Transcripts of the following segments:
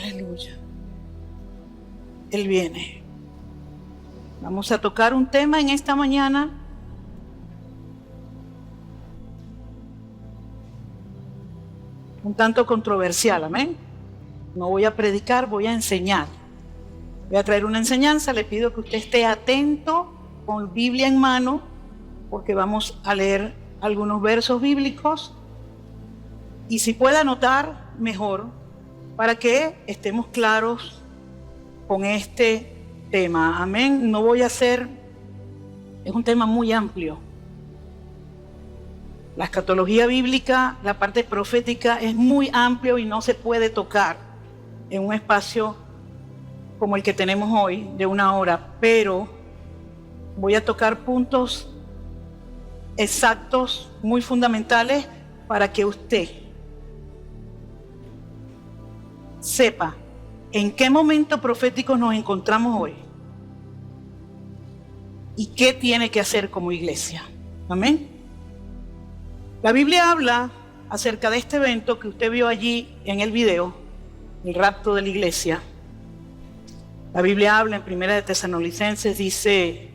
Aleluya. Él viene. Vamos a tocar un tema en esta mañana un tanto controversial, amén. No voy a predicar, voy a enseñar. Voy a traer una enseñanza, le pido que usted esté atento con Biblia en mano, porque vamos a leer algunos versos bíblicos, y si puede anotar, mejor, para que estemos claros con este tema, amén. No voy a hacer, es un tema muy amplio. La escatología bíblica, la parte profética es muy amplio y no se puede tocar en un espacio como el que tenemos hoy de 1 hora, pero voy a tocar puntos exactos, muy fundamentales, para que usted sepa en qué momento profético nos encontramos hoy y qué tiene que hacer como iglesia. Amén. La Biblia habla acerca de este evento que usted vio allí en el video, el rapto de la iglesia. La Biblia habla en 1 de Tesalonicenses, dice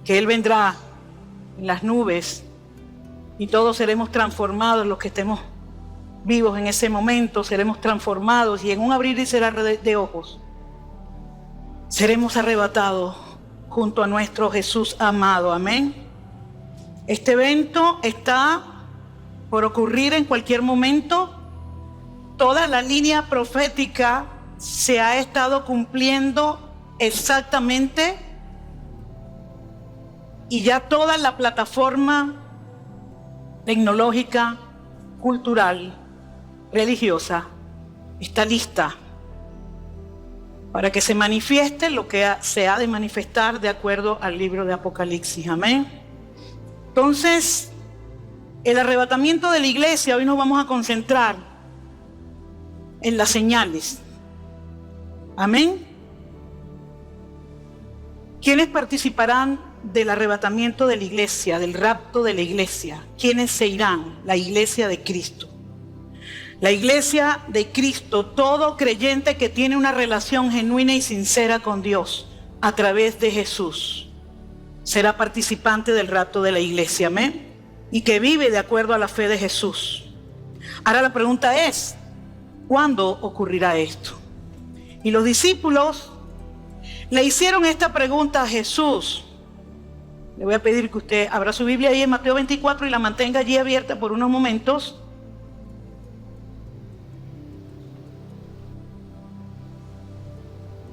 que Él vendrá en las nubes y todos seremos transformados, los que estemos vivos en ese momento, seremos transformados y en un abrir y cerrar de ojos seremos arrebatados junto a nuestro Jesús amado. Amén. Este evento está por ocurrir en cualquier momento. Toda la línea profética se ha estado cumpliendo exactamente, y ya toda la plataforma tecnológica, cultural, religiosa está lista para que se manifieste lo que se ha de manifestar de acuerdo al libro de Apocalipsis. Amén. Entonces, el arrebatamiento de la iglesia, hoy nos vamos a concentrar en las señales. Amén. ¿Quiénes participarán del arrebatamiento de la iglesia, del rapto de la iglesia? ¿Quiénes se irán? La iglesia de Cristo. La iglesia de Cristo, todo creyente que tiene una relación genuina y sincera con Dios a través de Jesús, será participante del rapto de la iglesia. Amén. Y que vive de acuerdo a la fe de Jesús. Ahora la pregunta es, ¿cuándo ocurrirá esto? Y los discípulos le hicieron esta pregunta a Jesús. Le voy a pedir que usted abra su Biblia ahí en Mateo 24 y la mantenga allí abierta por unos momentos.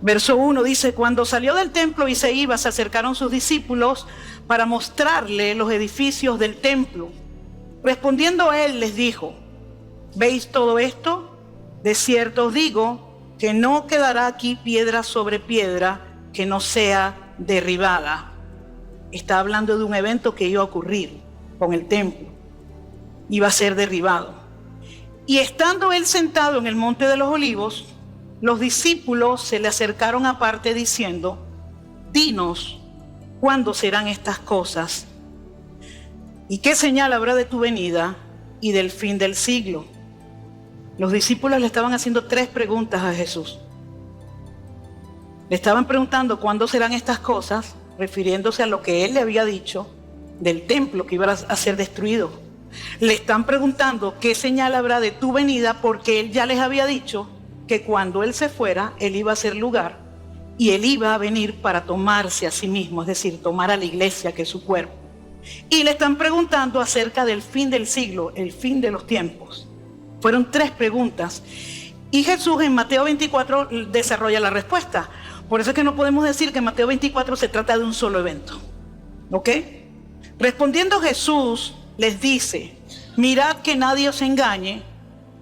Verso 1 dice: cuando salió del templo y se iba, se acercaron sus discípulos para mostrarle los edificios del templo. Respondiendo él les dijo: ¿veis todo esto? De cierto os digo que no quedará aquí piedra sobre piedra que no sea derribada. Está hablando de un evento que iba a ocurrir con el templo. Iba a ser derribado. Y estando él sentado en el monte de los olivos, los discípulos se le acercaron aparte diciendo: dinos, ¿cuándo serán estas cosas? ¿Y qué señal habrá de tu venida y del fin del siglo? Los discípulos le estaban haciendo 3 preguntas a Jesús. Le estaban preguntando cuándo serán estas cosas, refiriéndose a lo que él le había dicho del templo que iba a ser destruido. Le están preguntando qué señal habrá de tu venida, porque él ya les había dicho que cuando él se fuera, él iba a hacer lugar y él iba a venir para tomarse a sí mismo, es decir, tomar a la iglesia, que es su cuerpo. Y le están preguntando acerca del fin del siglo, el fin de los tiempos. Fueron 3 preguntas. Y Jesús en Mateo 24 desarrolla la respuesta. Por eso es que no podemos decir que en Mateo 24 se trata de un solo evento. ¿Ok? Respondiendo Jesús les dice: mirad que nadie os engañe,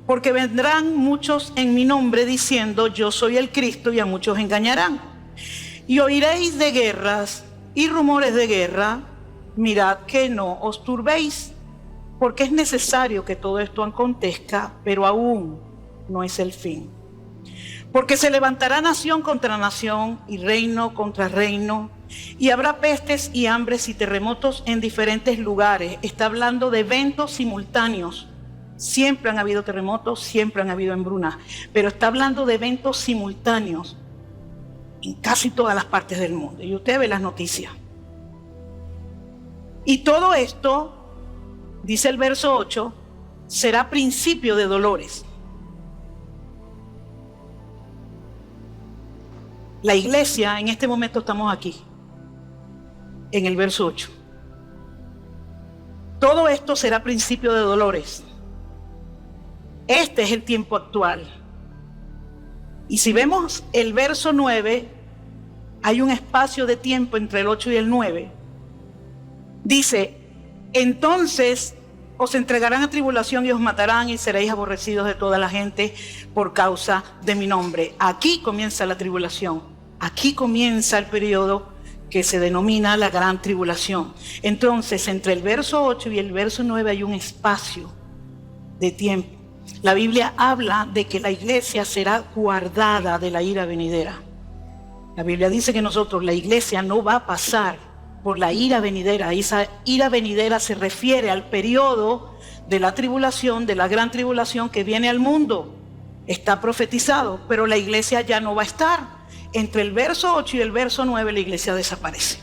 porque vendrán muchos en mi nombre diciendo yo soy el Cristo, y a muchos engañarán. Y oiréis de guerras y rumores de guerra. Mirad que no os turbéis, porque es necesario que todo esto acontezca, pero aún no es el fin. Porque se levantará nación contra nación y reino contra reino, y habrá pestes y hambres y terremotos en diferentes lugares. Está hablando de eventos simultáneos. Siempre han habido terremotos, siempre han habido hambrunas, pero está hablando de eventos simultáneos en casi todas las partes del mundo. Y usted ve las noticias. Y todo esto, dice el verso 8, será principio de dolores. La iglesia, en este momento estamos aquí, en el verso 8. Todo esto será principio de dolores. Este es el tiempo actual. Y si vemos el verso 9, hay un espacio de tiempo entre el 8 y el 9. Dice, entonces os entregarán a tribulación y os matarán y seréis aborrecidos de toda la gente por causa de mi nombre. Aquí comienza la tribulación. Aquí comienza el periodo que se denomina la gran tribulación. Entonces, entre el verso 8 y el verso 9 hay un espacio de tiempo. La Biblia habla de que la iglesia será guardada de la ira venidera. La Biblia dice que la iglesia no va a pasar por la ira venidera. Esa ira venidera se refiere al periodo de la tribulación, de la gran tribulación que viene al mundo. Está profetizado, pero la iglesia ya no va a estar. Entre el verso 8 y el verso 9 la iglesia desaparece.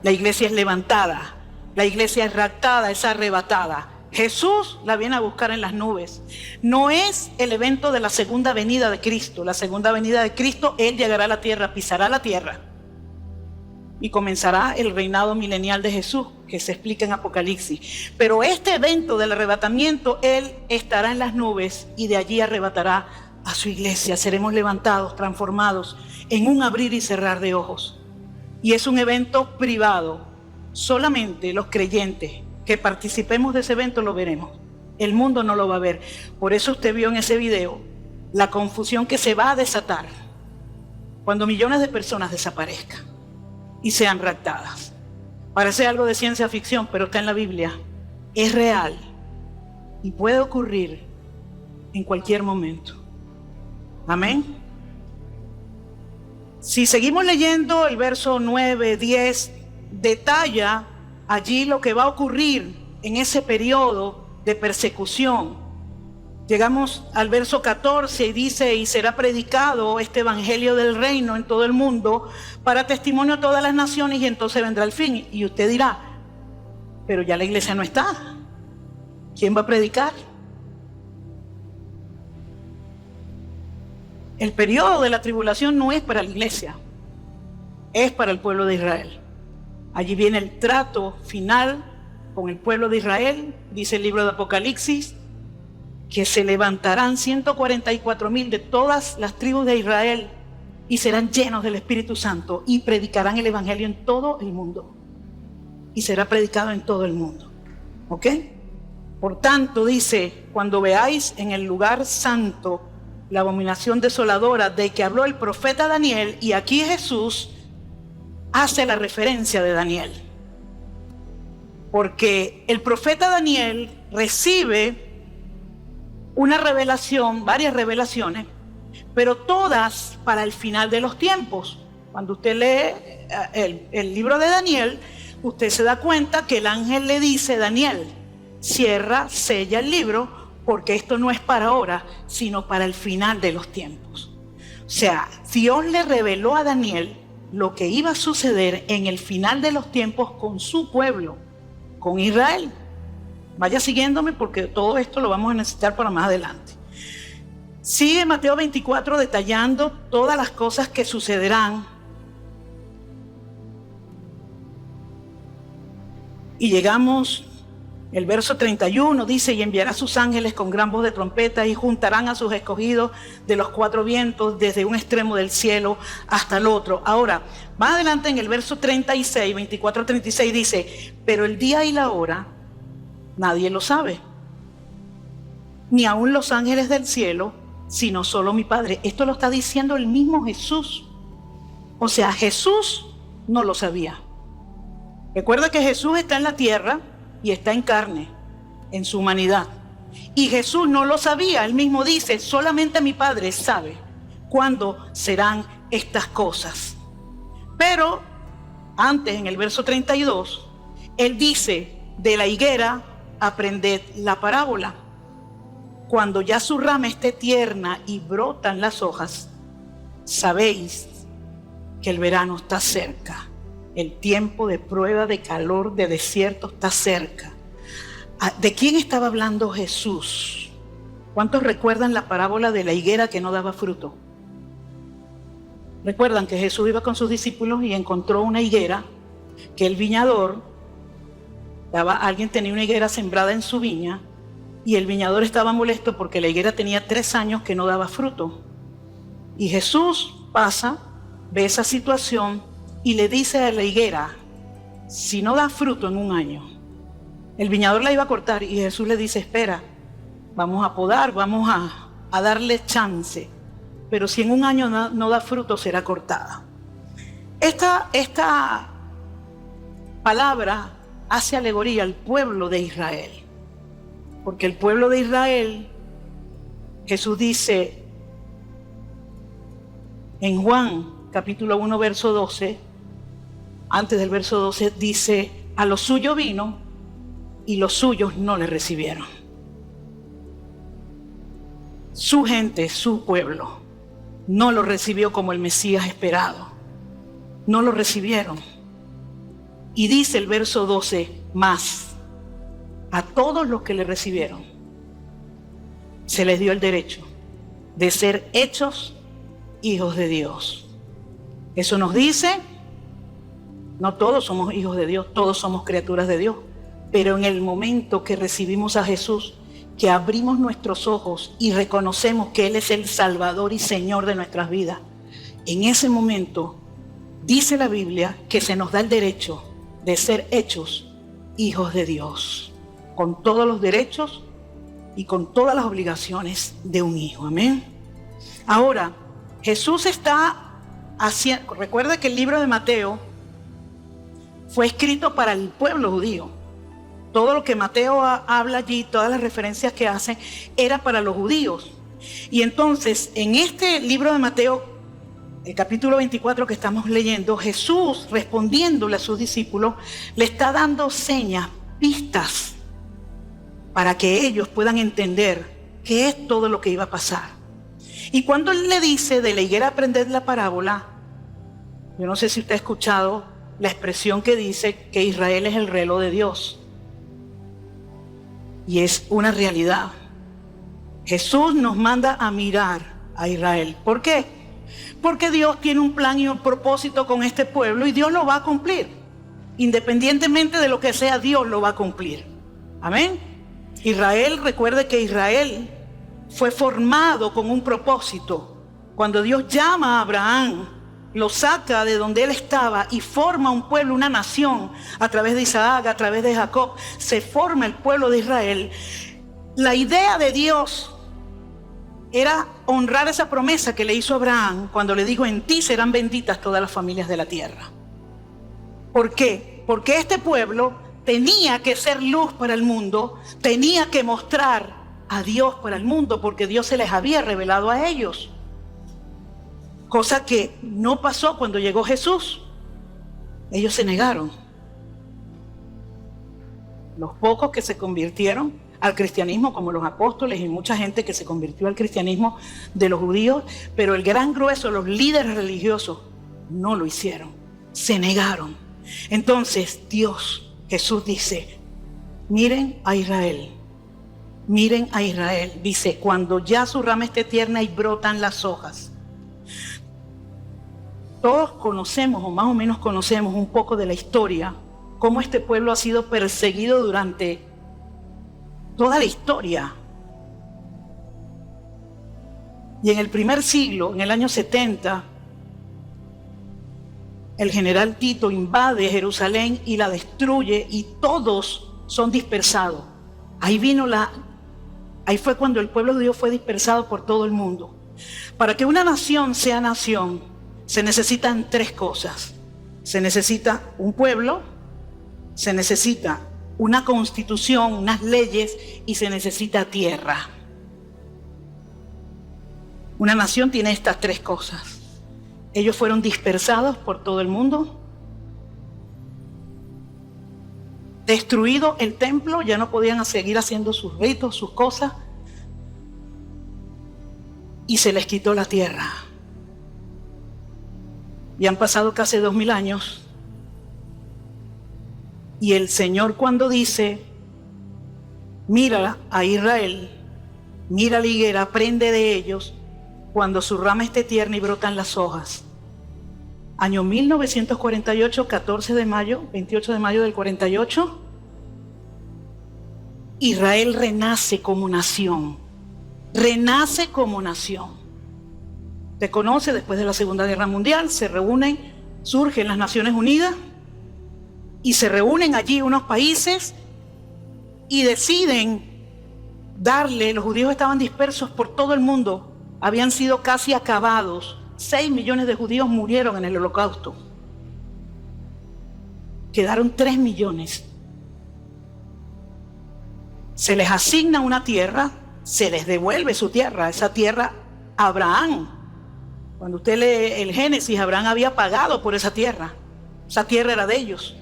La iglesia es levantada, la iglesia es raptada, es arrebatada. Jesús la viene a buscar en las nubes. No es el evento de la segunda venida de Cristo. La segunda venida de Cristo, Él llegará a la tierra, pisará la tierra y comenzará el reinado milenial de Jesús, que se explica en Apocalipsis. Pero este evento del arrebatamiento, Él estará en las nubes y de allí arrebatará a su iglesia. Seremos levantados, transformados en un abrir y cerrar de ojos. Y es un evento privado. Solamente los creyentes que participemos de ese evento lo veremos. El mundo no lo va a ver. Por eso usted vio en ese video la confusión que se va a desatar cuando millones de personas desaparezcan y sean raptadas. Parece algo de ciencia ficción, pero está en la Biblia. Es real y puede ocurrir en cualquier momento. Amén. Si seguimos leyendo el verso 9, 10, detalla allí lo que va a ocurrir en ese periodo de persecución. Llegamos al verso 14 y dice, y será predicado este evangelio del reino en todo el mundo para testimonio a todas las naciones y entonces vendrá el fin. Y usted dirá, pero ya la iglesia no está. ¿Quién va a predicar? El periodo de la tribulación no es para la iglesia, es para el pueblo de Israel. Allí viene el trato final con el pueblo de Israel, dice el libro de Apocalipsis, que se levantarán 144,000 de todas las tribus de Israel y serán llenos del Espíritu Santo y predicarán el evangelio en todo el mundo. Y será predicado en todo el mundo. ¿Ok? Por tanto, dice, cuando veáis en el lugar santo la abominación desoladora de que habló el profeta Daniel, y aquí Jesús hace la referencia de Daniel, porque el profeta Daniel recibe una revelación, varias revelaciones, pero todas para el final de los tiempos. Cuando usted lee el libro de Daniel, usted se da cuenta que el ángel le dice, Daniel, cierra, sella el libro, porque esto no es para ahora, sino para el final de los tiempos. O sea, Dios le reveló a Daniel lo que iba a suceder en el final de los tiempos con su pueblo, con Israel. Vaya siguiéndome porque todo esto lo vamos a necesitar para más adelante. Sigue Mateo 24 detallando todas las cosas que sucederán. Y llegamos, el verso 31 dice, y enviará a sus ángeles con gran voz de trompeta y juntarán a sus escogidos de los cuatro vientos desde un extremo del cielo hasta el otro. Ahora, más adelante en el verso 36, 24-36 dice, pero el día y la hora nadie lo sabe, ni aun los ángeles del cielo, sino solo mi Padre. Esto lo está diciendo el mismo Jesús. O sea, Jesús no lo sabía. Recuerda que Jesús está en la tierra y está en carne, en su humanidad. Y Jesús no lo sabía. Él mismo dice, solamente mi Padre sabe cuándo serán estas cosas. Pero antes, en el verso 32, Él dice, de la higuera aprended la parábola. cuando ya su rama esté tierna y brotan las hojas, sabéis que el verano está cerca. El tiempo de prueba, de calor, de desierto está cerca. ¿De quién estaba hablando Jesús? ¿Cuántos recuerdan la parábola de la higuera que no daba fruto? Recuerdan que Jesús iba con sus discípulos y encontró una higuera que el viñador alguien tenía una higuera sembrada en su viña y el viñador estaba molesto porque la higuera tenía 3 años que no daba fruto. Y Jesús pasa, ve esa situación y le dice a la higuera: si no da fruto en 1 año. El viñador la iba a cortar y Jesús le dice: espera, vamos a podar, vamos a darle chance, pero si en 1 año no da fruto, será cortada. Esta palabra hace alegoría al pueblo de Israel, porque el pueblo de Israel, Jesús dice en Juan capítulo 1 verso 12, antes del verso 12 dice: a lo suyo vino y los suyos no le recibieron. Su gente, su pueblo, no lo recibió como el Mesías esperado. No lo recibieron. Y dice el verso 12, más a todos los que le recibieron se les dio el derecho de ser hechos hijos de Dios. Eso nos dice, no todos somos hijos de Dios, todos somos criaturas de Dios, pero en el momento que recibimos a Jesús, que abrimos nuestros ojos y reconocemos que Él es el Salvador y Señor de nuestras vidas, en ese momento dice la Biblia que se nos da el derecho de ser hechos hijos de Dios, con todos los derechos y con todas las obligaciones de un hijo. Amén. Ahora, Jesús está haciendo, recuerda que el libro de Mateo fue escrito para el pueblo judío. Todo lo que Mateo habla allí, todas las referencias que hace, era para los judíos. Y entonces, en este libro de Mateo, el capítulo 24 que estamos leyendo, Jesús, respondiéndole a sus discípulos, le está dando señas, pistas, para que ellos puedan entender qué es todo lo que iba a pasar. Y cuando Él le dice de la higuera aprended la parábola, yo no sé si usted ha escuchado la expresión que dice que Israel es el reloj de Dios. Y es una realidad. Jesús nos manda a mirar a Israel. ¿Por qué? Porque Dios tiene un plan y un propósito con este pueblo y Dios lo va a cumplir. Independientemente de lo que sea, Dios lo va a cumplir. Amén. Israel, recuerde que Israel fue formado con un propósito. Cuando Dios llama a Abraham, lo saca de donde él estaba y forma un pueblo, una nación, a través de Isaac, a través de Jacob, se forma el pueblo de Israel. La idea de Dios era honrar esa promesa que le hizo Abraham cuando le dijo: en ti serán benditas todas las familias de la tierra. ¿Por qué? Porque este pueblo tenía que ser luz para el mundo, tenía que mostrar a Dios para el mundo, porque Dios se les había revelado a ellos. Cosa que no pasó cuando llegó Jesús. Ellos se negaron. Los pocos que se convirtieron al cristianismo, como los apóstoles y mucha gente que se convirtió al cristianismo de los judíos, pero el gran grueso, los líderes religiosos, no lo hicieron, se negaron. Entonces Jesús dice: miren a Israel, miren a Israel. Dice: cuando ya su rama esté tierna y brotan las hojas. Todos conocemos, o más o menos conocemos un poco de la historia, cómo este pueblo ha sido perseguido durante toda la historia. Y en el primer siglo, en el año 70, el general Tito invade Jerusalén y la destruye y todos son dispersados. Ahí fue cuando el pueblo de Dios fue dispersado por todo el mundo. Para que una nación sea nación, se necesitan 3 cosas. Se necesita un pueblo, se necesita una constitución, unas leyes, y se necesita tierra. Una nación tiene estas 3 cosas. Ellos fueron dispersados por todo el mundo. Destruido el templo, ya no podían seguir haciendo sus ritos, sus cosas. y se les quitó la tierra. Y han pasado casi 2000 años. Y el Señor, cuando dice, mira a Israel, mira la higuera, aprende de ellos, cuando su rama esté tierna y brotan las hojas. Año 1948, 28 de mayo del 48, Israel renace como nación. Renace como nación. Se conoce, después de la Segunda Guerra Mundial, se reúnen, surgen las Naciones Unidas y se reúnen allí unos países y deciden darle, los judíos estaban dispersos por todo el mundo, habían sido casi acabados, 6 millones de judíos murieron en el Holocausto, quedaron 3 millones. Se les asigna una tierra, se les devuelve su tierra, esa tierra a Abraham. Cuando usted lee el Génesis, Abraham había pagado por esa tierra era de ellos.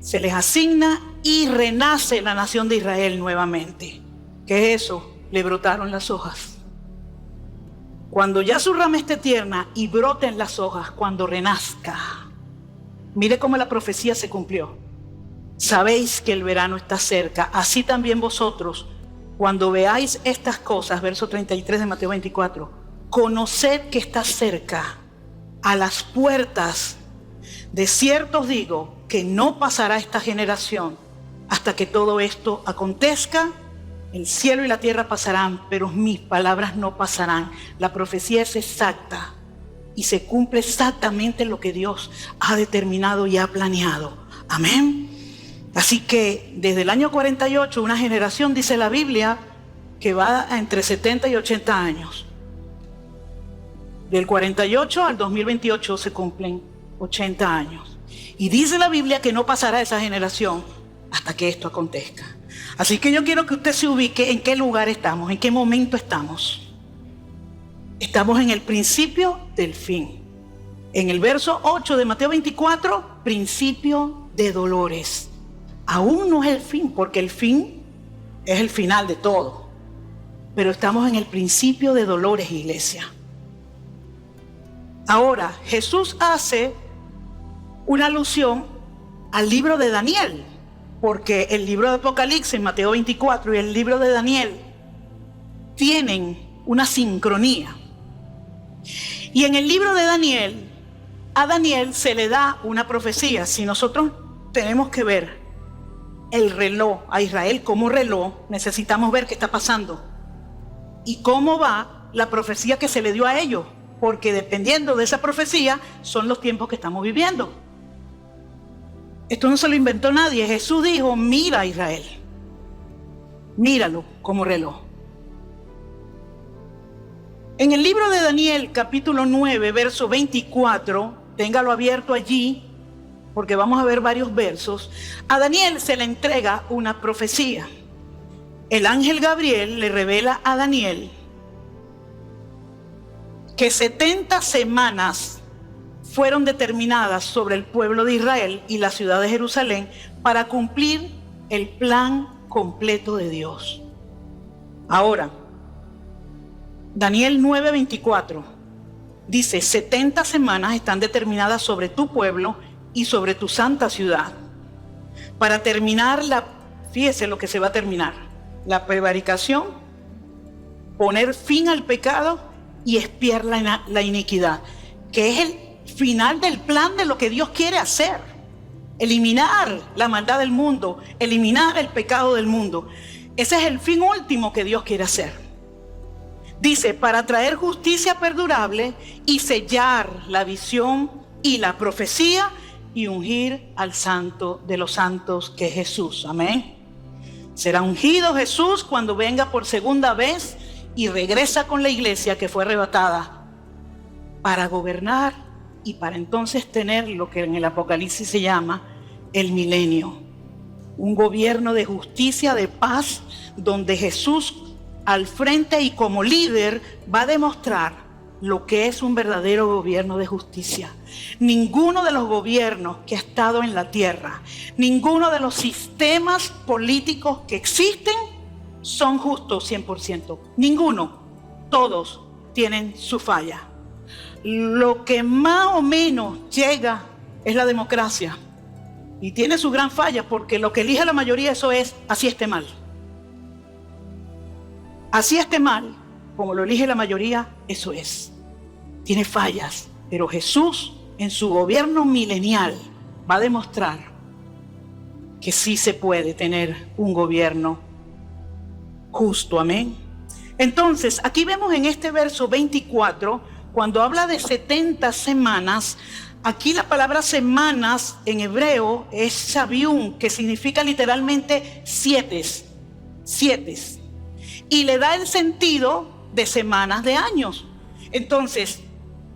Se les asigna y renace la nación de Israel nuevamente. ¿Qué es eso? Le brotaron las hojas. Cuando ya su rama esté tierna y broten las hojas, cuando renazca, mire cómo la profecía se cumplió. Sabéis que el verano está cerca, así también vosotros, cuando veáis estas cosas, verso 33 de Mateo 24, conoced que está cerca, a las puertas. De cierto os digo que no pasará esta generación hasta que todo esto acontezca. El cielo y la tierra pasarán, pero mis palabras no pasarán. La profecía es exacta y se cumple exactamente lo que Dios ha determinado y ha planeado. Amén. Así que desde el año 48, una generación, dice la Biblia, que va entre 70 y 80 años. Del 48 al 2028 se cumplen 80 años. Y dice la Biblia que no pasará esa generación hasta que esto acontezca. Así que yo quiero que usted se ubique en qué lugar estamos, en qué momento estamos. Estamos en el principio del fin. En el verso 8 de Mateo 24, principio de dolores. Aún no es el fin, porque el fin es el final de todo. Pero estamos en el principio de dolores, iglesia. Ahora, Jesús hace una alusión al libro de Daniel, porque el libro de Apocalipsis, Mateo 24, y el libro de Daniel tienen una sincronía. Y en el libro de Daniel, a Daniel se le da una profecía. Si nosotros tenemos que ver el reloj, a Israel como reloj, necesitamos ver qué está pasando y cómo va la profecía que se le dio a ellos, porque dependiendo de esa profecía son los tiempos que estamos viviendo. Esto no se lo inventó nadie. Jesús dijo, mira a Israel, míralo como reloj. En el libro de Daniel, capítulo 9, verso 24, téngalo abierto allí, porque vamos a ver varios versos. A Daniel se le entrega una profecía. El ángel Gabriel le revela a Daniel que 70 semanas fueron determinadas sobre el pueblo de Israel y la ciudad de Jerusalén para cumplir el plan completo de Dios. Ahora, Daniel 9:24 dice, 70 semanas están determinadas sobre tu pueblo y sobre tu santa ciudad para terminar fíjese lo que se va a terminar, la prevaricación, poner fin al pecado y expiar la iniquidad, que es el final del plan de lo que Dios quiere hacer. Eliminar la maldad del mundo, eliminar el pecado del mundo. Ese es el fin último que Dios quiere hacer. Dice, para traer justicia perdurable y sellar la visión y la profecía y ungir al santo de los santos, que es Jesús. Amén. Será ungido Jesús cuando venga por segunda vez y regresa con la iglesia que fue arrebatada para gobernar y para entonces tener lo que en el Apocalipsis se llama el milenio. Un gobierno de justicia, de paz, donde Jesús al frente y como líder va a demostrar lo que es un verdadero gobierno de justicia. Ninguno de los gobiernos que ha estado en la tierra, ninguno de los sistemas políticos que existen son justos 100%. Ninguno. Todos tienen su falla. Lo que más o menos llega es la democracia. Y tiene su gran falla, porque lo que elige la mayoría, eso es, así esté mal. Así esté mal, como lo elige la mayoría, eso es. Tiene fallas, pero Jesús en su gobierno milenial va a demostrar que sí se puede tener un gobierno justo, amén. Entonces, aquí vemos en este verso 24, cuando habla de 70 semanas, aquí la palabra semanas en hebreo es shabium, que significa literalmente siete. Y le da el sentido de semanas de años. Entonces,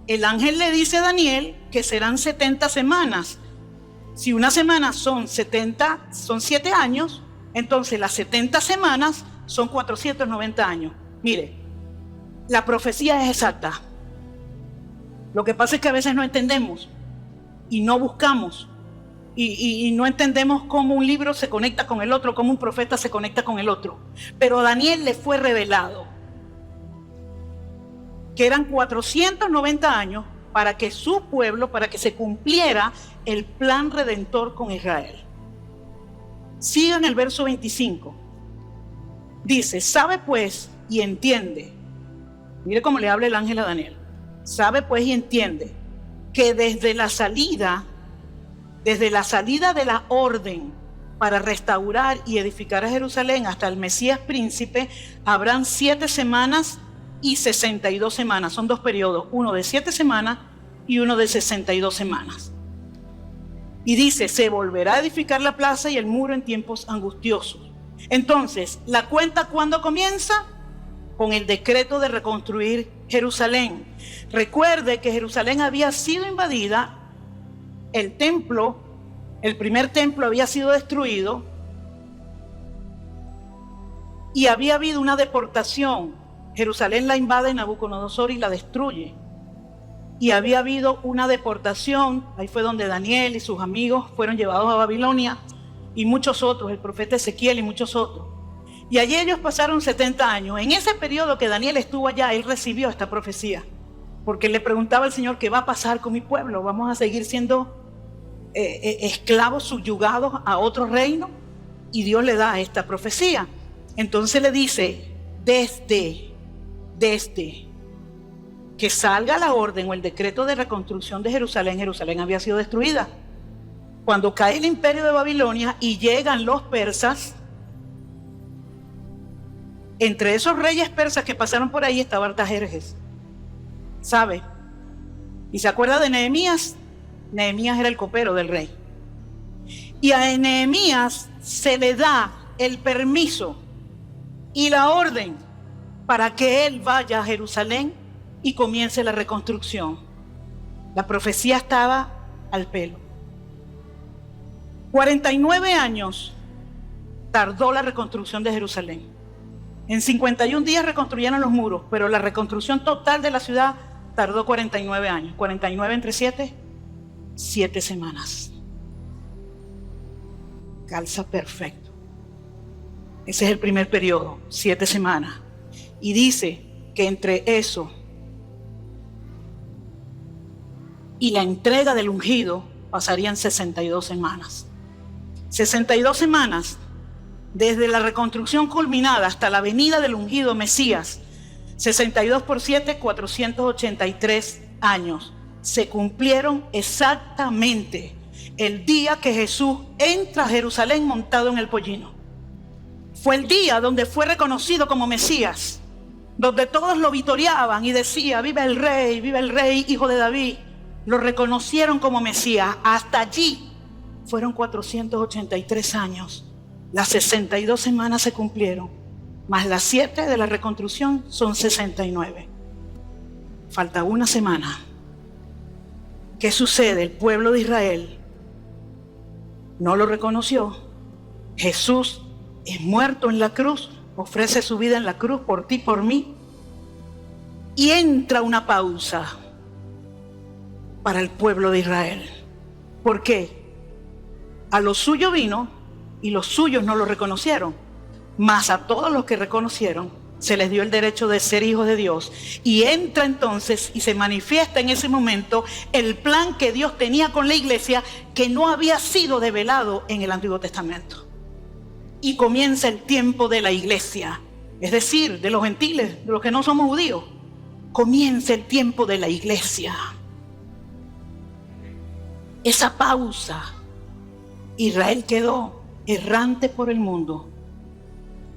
el ángel le dice a Daniel que serán 70 semanas. Si una semana son 7 años, entonces las 70 semanas son 490 años. Mire, la profecía es exacta. Lo que pasa es que a veces no entendemos y no buscamos y no entendemos cómo un libro se conecta con el otro, cómo un profeta se conecta con el otro. Pero a Daniel le fue revelado que eran 490 años para que su pueblo, para que se cumpliera el plan redentor con Israel. Sigan el verso 25. Dice, sabe pues y entiende. Mire cómo le habla el ángel a Daniel. Sabe pues y entiende que desde la salida de la orden para restaurar y edificar a Jerusalén hasta el Mesías príncipe, habrán 7 semanas y 62 semanas. Son 2 periodos, uno de 7 semanas y uno de 62 semanas. Y dice, se volverá a edificar la plaza y el muro en tiempos angustiosos. Entonces, ¿la cuenta cuándo comienza? Con el decreto de reconstruir Jerusalén. Recuerde que Jerusalén había sido invadida, el templo, el primer templo había sido destruido y había habido una deportación. Jerusalén la invade Nabucodonosor y la destruye. Y había habido una deportación, ahí fue donde Daniel y sus amigos fueron llevados a Babilonia y muchos otros, el profeta Ezequiel y muchos otros. Y allí ellos pasaron 70 años. En ese periodo que Daniel estuvo allá, él recibió esta profecía. Porque le preguntaba al Señor, ¿qué va a pasar con mi pueblo? ¿Vamos a seguir siendo esclavos subyugados a otro reino? Y Dios le da esta profecía. Entonces le dice, desde que salga la orden o el decreto de reconstrucción de Jerusalén, Jerusalén había sido destruida. Cuando cae el imperio de Babilonia y llegan los persas, entre esos reyes persas que pasaron por ahí estaba Artajerjes, ¿sabe? ¿Y se acuerda de Nehemías? Nehemías era el copero del rey. Y a Nehemías se le da el permiso y la orden para que él vaya a Jerusalén y comience la reconstrucción. La profecía estaba al pelo. 49 años tardó la reconstrucción de Jerusalén. En 51 días reconstruyeron los muros, pero la reconstrucción total de la ciudad tardó 49 años. 49 entre 7, 7 semanas. Calza perfecto. Ese es el primer periodo, 7 semanas. Y dice que entre eso y la entrega del ungido pasarían 62 semanas. 62 semanas desde la reconstrucción culminada hasta la venida del ungido Mesías. 62 por 7, 483 años. Se cumplieron exactamente el día que Jesús entra a Jerusalén montado en el pollino. Fue el día donde fue reconocido como Mesías, donde todos lo vitoreaban y decían, viva el rey, hijo de David. Lo reconocieron como Mesías. Hasta allí fueron 483 años. Las 62 semanas se cumplieron, más las 7 de la reconstrucción son 69. Falta una semana. ¿Qué sucede? El pueblo de Israel no lo reconoció. Jesús es muerto en la cruz, ofrece su vida en la cruz por ti, por mí. Y entra una pausa para el pueblo de Israel. ¿Por qué? A lo suyo vino y los suyos no lo reconocieron, mas a todos los que reconocieron se les dio el derecho de ser hijos de Dios. Y entra entonces y se manifiesta en ese momento el plan que Dios tenía con la iglesia, que no había sido develado en el Antiguo Testamento. Y comienza el tiempo de la iglesia, es decir, de los gentiles, de los que no somos judíos. Comienza el tiempo de la iglesia. Esa pausa, Israel quedó errante por el mundo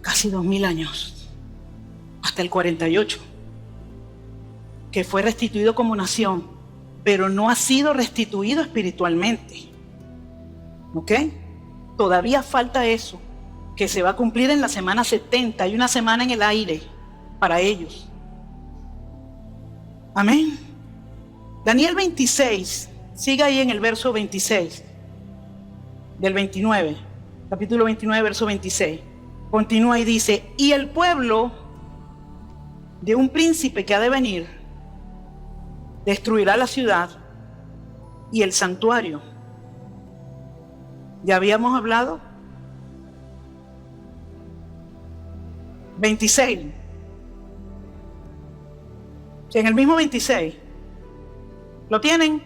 casi 2000 años, hasta el 48, que fue restituido como nación, pero no ha sido restituido espiritualmente. ¿Ok? Todavía falta eso, que se va a cumplir en la semana 70. Hay una semana en el aire para ellos. Amén. Daniel 26, siga ahí en el verso 26 del 29, capítulo 29, verso 26. Continúa y dice: y el pueblo de un príncipe que ha de venir destruirá la ciudad y el santuario. ¿Ya habíamos hablado? 26. En el mismo 26. ¿Lo tienen?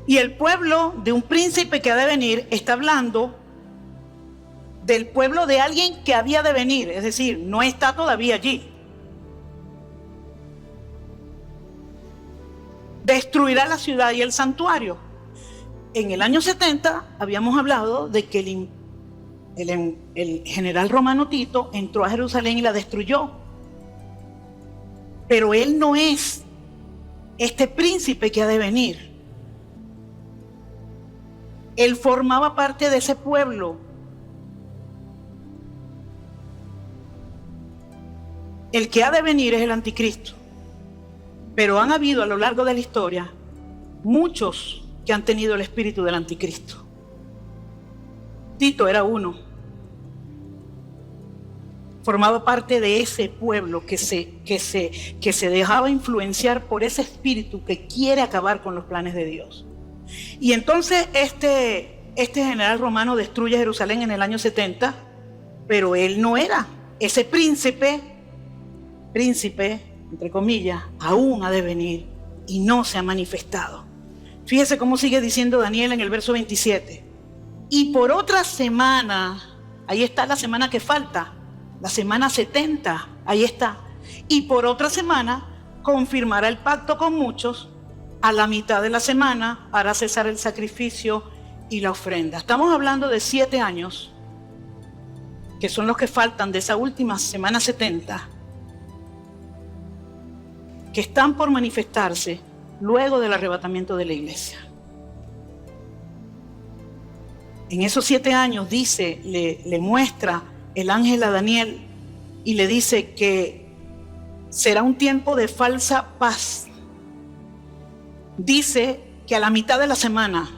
Y el pueblo de un príncipe que ha de venir está hablando del pueblo de alguien que había de venir, es decir, no está todavía allí. Destruirá la ciudad y el santuario. En el año 70 habíamos hablado de que el general romano Tito entró a Jerusalén y la destruyó. Pero él no es este príncipe que ha de venir. Él formaba parte de ese pueblo. El que ha de venir es el anticristo. Pero han habido a lo largo de la historia muchos que han tenido el espíritu del anticristo. Tito era uno. Formaba parte de ese pueblo que se dejaba influenciar por ese espíritu que quiere acabar con los planes de Dios. Y entonces este general romano destruye Jerusalén en el año 70, pero él no era ese príncipe, entre comillas, aún ha de venir y no se ha manifestado. Fíjese cómo sigue diciendo Daniel en el verso 27. Y por otra semana, ahí está la semana que falta, la semana 70, ahí está. Y por otra semana confirmará el pacto con muchos. A la mitad de la semana hará cesar el sacrificio y la ofrenda. Estamos hablando de 7 años, que son los que faltan de esa última semana 70, que están por manifestarse luego del arrebatamiento de la iglesia. En esos 7 años dice, le muestra el ángel a Daniel y le dice que será un tiempo de falsa paz. Dice que a la mitad de la semana,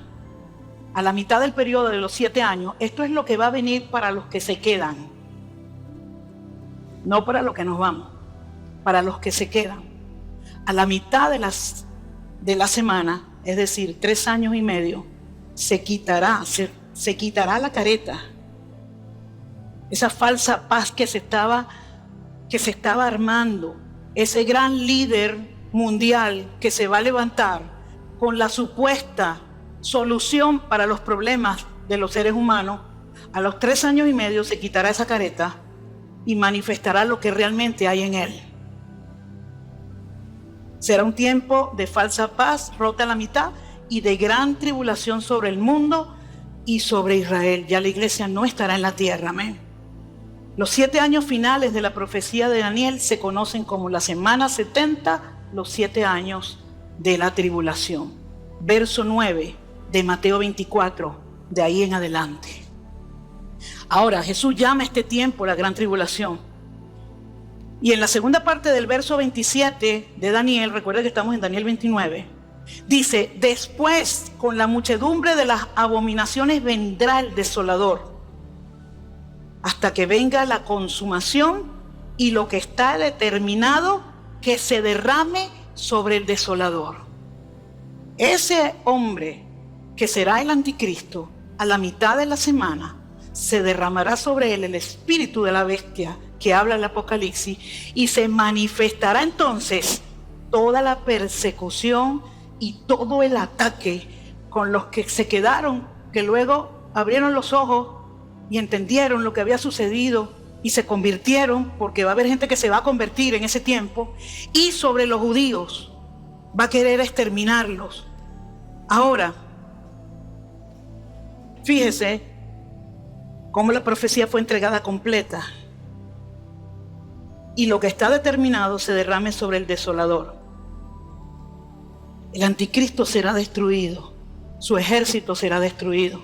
a la mitad del periodo de los 7 años, esto es lo que va a venir para los que se quedan, no para los que nos vamos, para los que se quedan. A la mitad de la semana, es decir, 3 años y medio, se quitará la careta, esa falsa paz que se estaba armando, ese gran líder mundial que se va a levantar con la supuesta solución para los problemas de los seres humanos. A los 3 años y medio se quitará esa careta y manifestará lo que realmente hay en él. Será un tiempo de falsa paz rota a la mitad y de gran tribulación sobre el mundo y sobre Israel. Ya la iglesia no estará en la tierra, amén. Los 7 años finales de la profecía de Daniel se conocen como la semana 70, los 7 años de la tribulación. Verso 9 de Mateo 24, de ahí en adelante. Ahora, Jesús llama a este tiempo la gran tribulación. Y en la segunda parte del verso 27 de Daniel, recuerda que estamos en Daniel 29, dice: después, con la muchedumbre de las abominaciones vendrá el desolador, hasta que venga la consumación y lo que está determinado que se derrame sobre el desolador. Ese hombre que será el anticristo, a la mitad de la semana se derramará sobre él el espíritu de la bestia que habla el Apocalipsis, y se manifestará entonces toda la persecución y todo el ataque con los que se quedaron, que luego abrieron los ojos y entendieron lo que había sucedido y se convirtieron, porque va a haber gente que se va a convertir en ese tiempo, y sobre los judíos va a querer exterminarlos. Ahora, fíjese cómo la profecía fue entregada completa y lo que está determinado se derrame sobre el desolador. El anticristo será destruido, su ejército será destruido.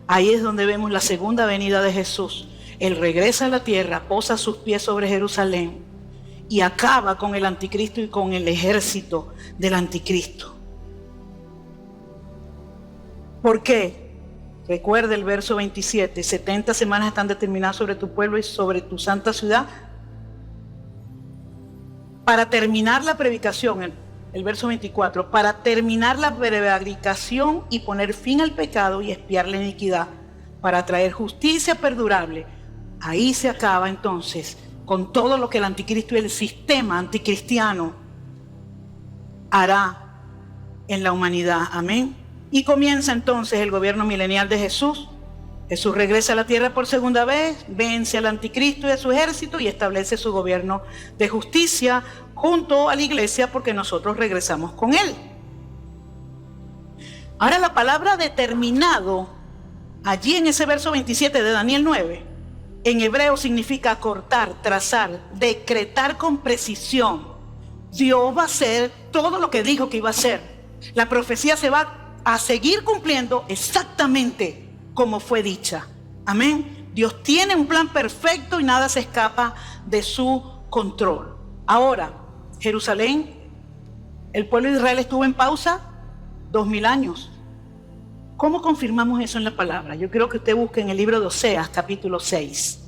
Ahí es donde vemos la segunda venida de Jesús. Él regresa a la tierra, posa sus pies sobre Jerusalén y acaba con el anticristo y con el ejército del anticristo. ¿Por qué? Recuerda el verso 27, 70 semanas están determinadas sobre tu pueblo y sobre tu santa ciudad. Para terminar la predicación, el verso 24, para terminar la prevaricación y poner fin al pecado y expiar la iniquidad, para traer justicia perdurable. Ahí se acaba entonces con todo lo que el anticristo y el sistema anticristiano hará en la humanidad. Amén. Y comienza entonces el gobierno milenial de Jesús. Jesús regresa a la tierra por segunda vez, vence al anticristo y a su ejército y establece su gobierno de justicia junto a la iglesia, porque nosotros regresamos con él. Ahora, la palabra determinado, allí en ese verso 27 de Daniel 9, en hebreo significa cortar, trazar, decretar con precisión. Dios va a hacer todo lo que dijo que iba a hacer. La profecía se va a seguir cumpliendo exactamente como fue dicha. Amén. Dios tiene un plan perfecto y nada se escapa de su control. Ahora, Jerusalén, el pueblo de Israel estuvo en pausa 2000 años. ¿Cómo confirmamos eso en la palabra? Yo quiero que usted busque en el libro de Oseas, capítulo 6.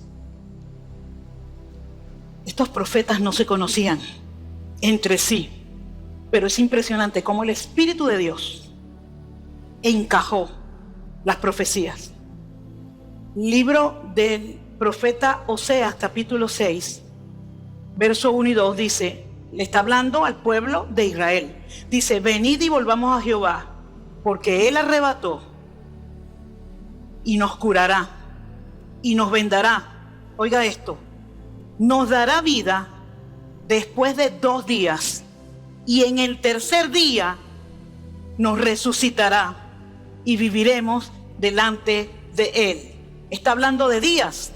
Estos profetas no se conocían entre sí, pero es impresionante cómo el Espíritu de Dios encajó las profecías. Libro del profeta Oseas, capítulo 6, verso 1 y 2 dice, le está hablando al pueblo de Israel. Dice, venid y volvamos a Jehová, porque Él arrebató y nos curará y nos vendará. Oiga esto, nos dará vida después de 2 días y en el tercer día nos resucitará y viviremos delante de Él. Está hablando de días.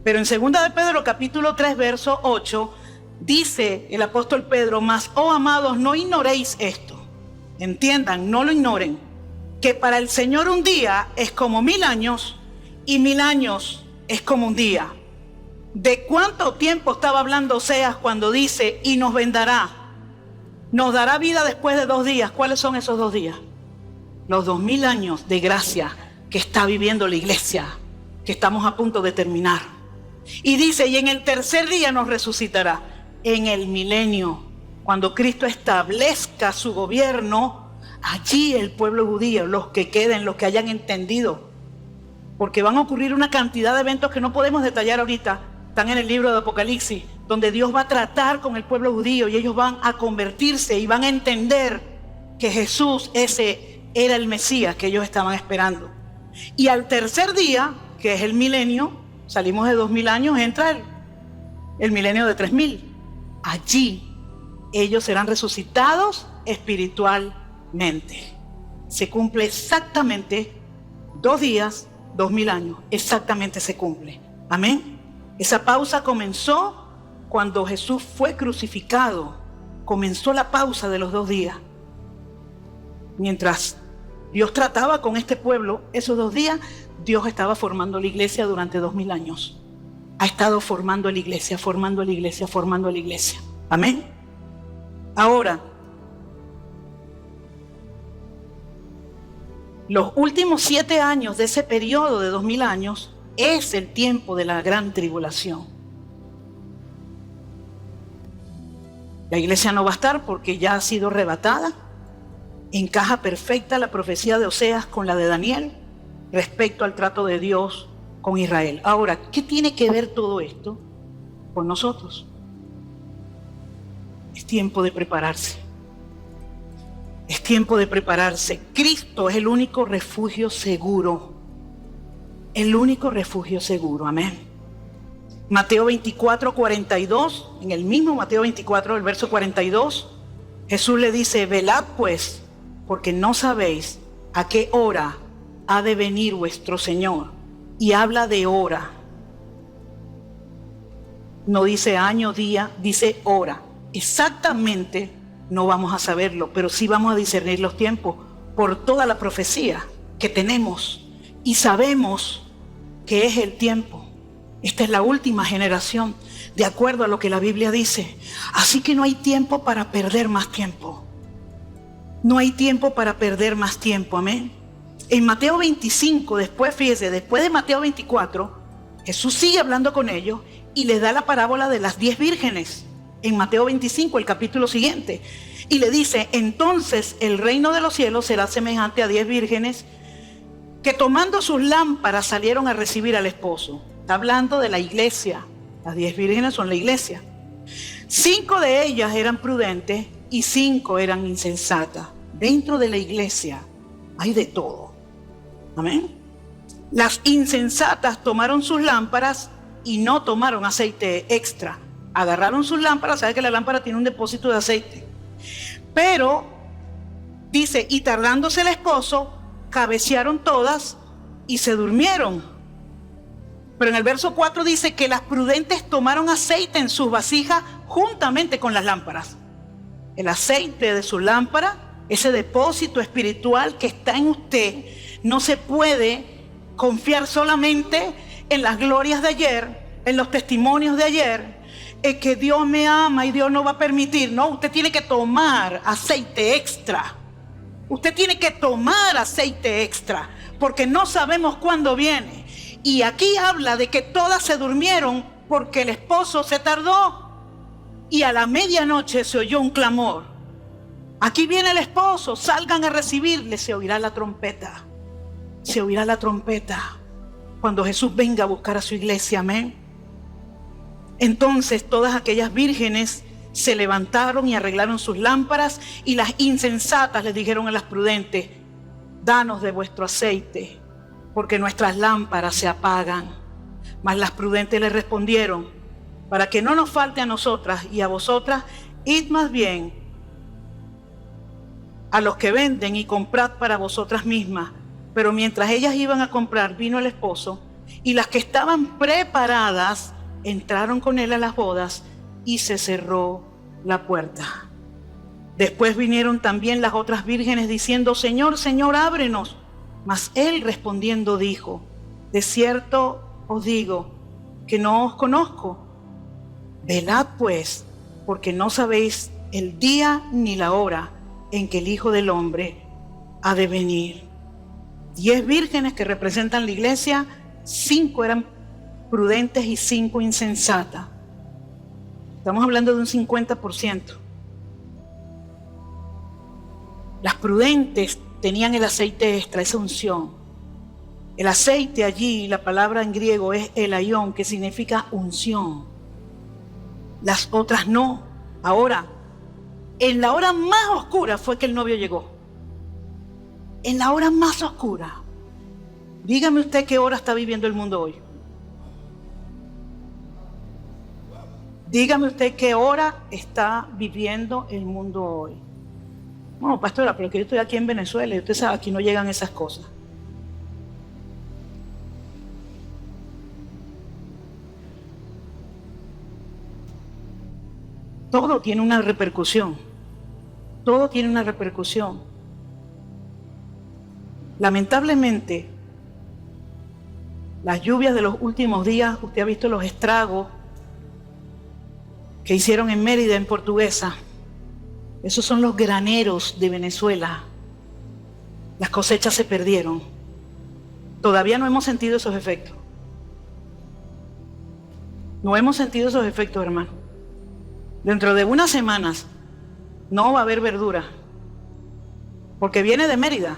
Pero en 2 de Pedro capítulo 3 verso 8 dice el apóstol Pedro, mas, oh amados, no ignoréis esto. Entiendan, no lo ignoren, que para el Señor un día es como 1000 años y 1000 años es como un día. ¿De cuánto tiempo estaba hablando Oseas cuando dice, y nos vendará? Nos dará vida después de 2 días. ¿Cuáles son esos 2 días? Los 2000 años de gracia que está viviendo la iglesia, que estamos a punto de terminar. Y dice, y en el tercer día nos resucitará. En el milenio, cuando Cristo establezca su gobierno, allí el pueblo judío, los que queden, los que hayan entendido, porque van a ocurrir una cantidad de eventos que no podemos detallar ahorita, están en el libro de Apocalipsis, donde Dios va a tratar con el pueblo judío y ellos van a convertirse y van a entender que Jesús ese era el Mesías que ellos estaban esperando. Y al tercer día, que es el milenio, salimos de 2000 años, entra el milenio de 3000. Allí ellos serán resucitados espiritualmente. Se cumple exactamente 2 días, 2000 años, exactamente se cumple. Amén. Esa pausa comenzó cuando Jesús fue crucificado. Comenzó la pausa de los 2 días. Mientras Dios trataba con este pueblo, esos 2 días, Dios estaba formando la iglesia durante 2000 años. Ha estado formando la iglesia, formando la iglesia, formando la iglesia. Amén. Ahora, los últimos 7 años de ese periodo de 2000 años es el tiempo de la gran tribulación. La iglesia no va a estar porque ya ha sido arrebatada. Encaja perfecta la profecía de Oseas con la de Daniel respecto al trato de Dios con Israel. Ahora, ¿qué tiene que ver todo esto con nosotros? Es tiempo de prepararse. Es tiempo de prepararse. Cristo es el único refugio seguro. El único refugio seguro. Amén. Mateo 24, 42, en el mismo Mateo 24, el verso 42, Jesús le dice: velad pues, porque no sabéis a qué hora ha de venir vuestro Señor. Y habla de hora. No dice año, día, dice hora. Exactamente no vamos a saberlo, pero sí vamos a discernir los tiempos por toda la profecía que tenemos y sabemos que es el tiempo. Esta es la última generación, de acuerdo a lo que la Biblia dice. Así que no hay tiempo para perder más tiempo. No hay tiempo para perder más tiempo, amén. En Mateo 25, después de Mateo 24, Jesús sigue hablando con ellos y les da la parábola de las 10 vírgenes. En Mateo 25, el capítulo siguiente. Y le dice: entonces el reino de los cielos será semejante a 10 vírgenes que tomando sus lámparas salieron a recibir al esposo. Está hablando de la iglesia. Las 10 vírgenes son la iglesia. 5 de ellas eran prudentes y 5 eran insensatas. Dentro de la iglesia hay de todo. Amén. Las insensatas tomaron sus lámparas y no tomaron aceite extra. Agarraron sus lámparas, sabe que la lámpara tiene un depósito de aceite. Pero, dice, y tardándose el esposo, cabecearon todas y se durmieron. Pero en el verso 4 dice que las prudentes tomaron aceite en sus vasijas juntamente con las lámparas. El aceite de su lámpara, ese depósito espiritual que está en usted, no se puede confiar solamente en las glorias de ayer, en los testimonios de ayer, que Dios me ama y Dios no va a permitir. No, usted tiene que tomar aceite extra. Usted tiene que tomar aceite extra, porque no sabemos cuándo viene. Y aquí habla de que todas se durmieron porque el esposo se tardó y a la medianoche se oyó un clamor. Aquí viene el esposo, salgan a recibirle. Se oirá la trompeta. Se oirá la trompeta cuando Jesús venga a buscar a su iglesia. Amén. Entonces todas aquellas vírgenes se levantaron y arreglaron sus lámparas, y las insensatas les dijeron a las prudentes: danos de vuestro aceite, porque nuestras lámparas se apagan. Mas las prudentes les respondieron: para que no nos falte a nosotras y a vosotras, id más bien a los que venden y comprad para vosotras mismas. Pero mientras ellas iban a comprar, vino el esposo, y las que estaban preparadas entraron con él a las bodas, y se cerró la puerta. Después vinieron también las otras vírgenes diciendo: Señor, Señor, ábrenos. Mas él respondiendo dijo: de cierto os digo que no os conozco. Velad pues, porque no sabéis el día ni la hora en que el Hijo del Hombre ha de venir. 10 vírgenes que representan la iglesia, 5 eran prudentes y 5 insensatas. Estamos hablando de un 50%. Las prudentes tenían el aceite extra, esa unción. El aceite allí, la palabra en griego es elaión, que significa unción. Las otras no. Ahora, en la hora más oscura fue que el novio llegó. En la hora más oscura. Dígame usted qué hora está viviendo el mundo hoy. Dígame usted qué hora está viviendo el mundo hoy. No, pastora, pero que yo estoy aquí en Venezuela y usted sabe, aquí no llegan esas cosas. Todo tiene una repercusión. Todo tiene una repercusión. Lamentablemente, las lluvias de los últimos días, usted ha visto los estragos que hicieron en Mérida, en Portuguesa. Esos son los graneros de Venezuela. Las cosechas se perdieron. Todavía no hemos sentido esos efectos. No hemos sentido esos efectos, hermano. Dentro de unas semanas no va a haber verdura, porque viene de Mérida.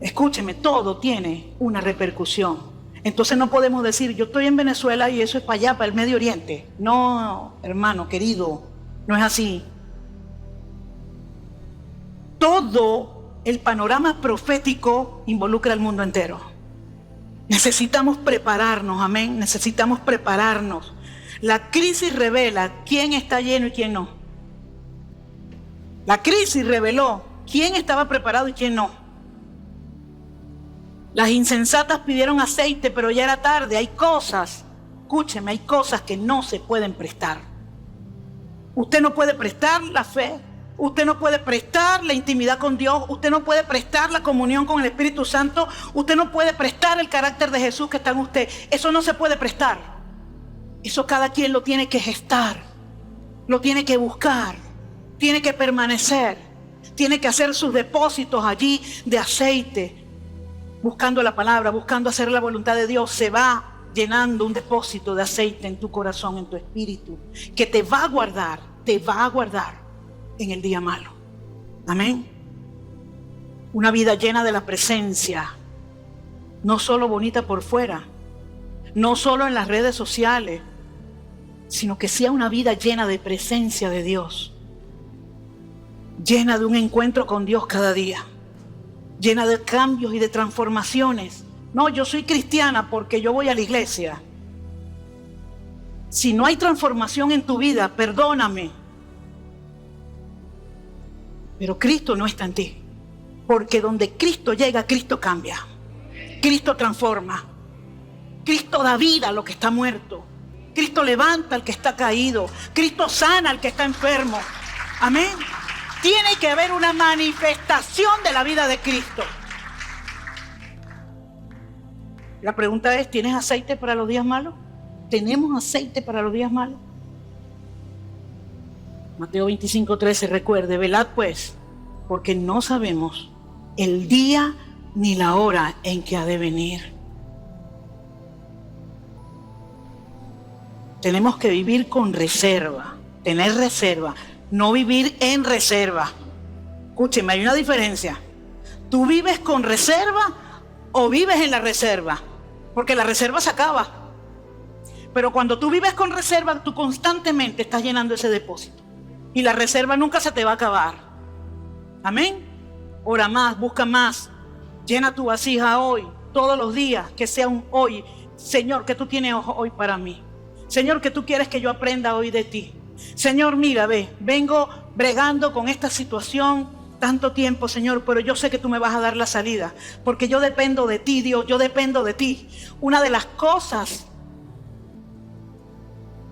Escúcheme, todo tiene una repercusión. Entonces no podemos decir, yo estoy en Venezuela y eso es para allá, para el Medio Oriente. No, hermano querido, no es así. Todo el panorama profético involucra al mundo entero. Necesitamos prepararnos, amén. Necesitamos prepararnos. La crisis revela quién está lleno y quién no. La crisis reveló quién estaba preparado y quién no. Las insensatas pidieron aceite, pero ya era tarde. Hay cosas, escúcheme, hay cosas que no se pueden prestar. Usted no puede prestar la fe. Usted no puede prestar la intimidad con Dios. Usted no puede prestar la comunión con el Espíritu Santo. Usted no puede prestar el carácter de Jesús que está en usted. Eso no se puede prestar. Eso cada quien lo tiene que gestar. Lo tiene que buscar. Tiene que permanecer. Tiene que hacer sus depósitos allí de aceite. Buscando la palabra, buscando hacer la voluntad de Dios, se va llenando un depósito de aceite en tu corazón, en tu espíritu, que te va a guardar en el día malo. Amén. Una vida llena de la presencia, no solo bonita por fuera, no solo en las redes sociales, sino que sea una vida llena de presencia de Dios, llena de un encuentro con Dios cada día, llena de cambios y de transformaciones. No, yo soy cristiana porque yo voy a la iglesia. Si no hay transformación en tu vida, perdóname, pero Cristo no está en ti. Porque donde Cristo llega, Cristo cambia. Cristo transforma. Cristo da vida a lo que está muerto. Cristo levanta al que está caído. Cristo sana al que está enfermo. Amén. Tiene que haber una manifestación de la vida de Cristo. La pregunta es, ¿tienes aceite para los días malos? ¿Tenemos aceite para los días malos? Mateo 25:13, recuerde, velad pues, porque no sabemos el día ni la hora en que ha de venir. Tenemos que vivir con reserva, tener reserva. No vivir en reserva. Escúcheme, hay una diferencia. ¿Tú vives con reserva o vives en la reserva? Porque la reserva se acaba. Pero cuando tú vives con reserva, tú constantemente estás llenando ese depósito. Y la reserva nunca se te va a acabar. Amén. Ora más, busca más. Llena tu vasija hoy, todos los días, que sea un hoy. Señor, ¿qué tú tienes hoy para mí? Señor, ¿qué tú quieres que yo aprenda hoy de ti? Señor, mira, vengo bregando con esta situación tanto tiempo, Señor, pero yo sé que tú me vas a dar la salida, porque yo dependo de ti, Dios, yo dependo de ti. Una de las cosas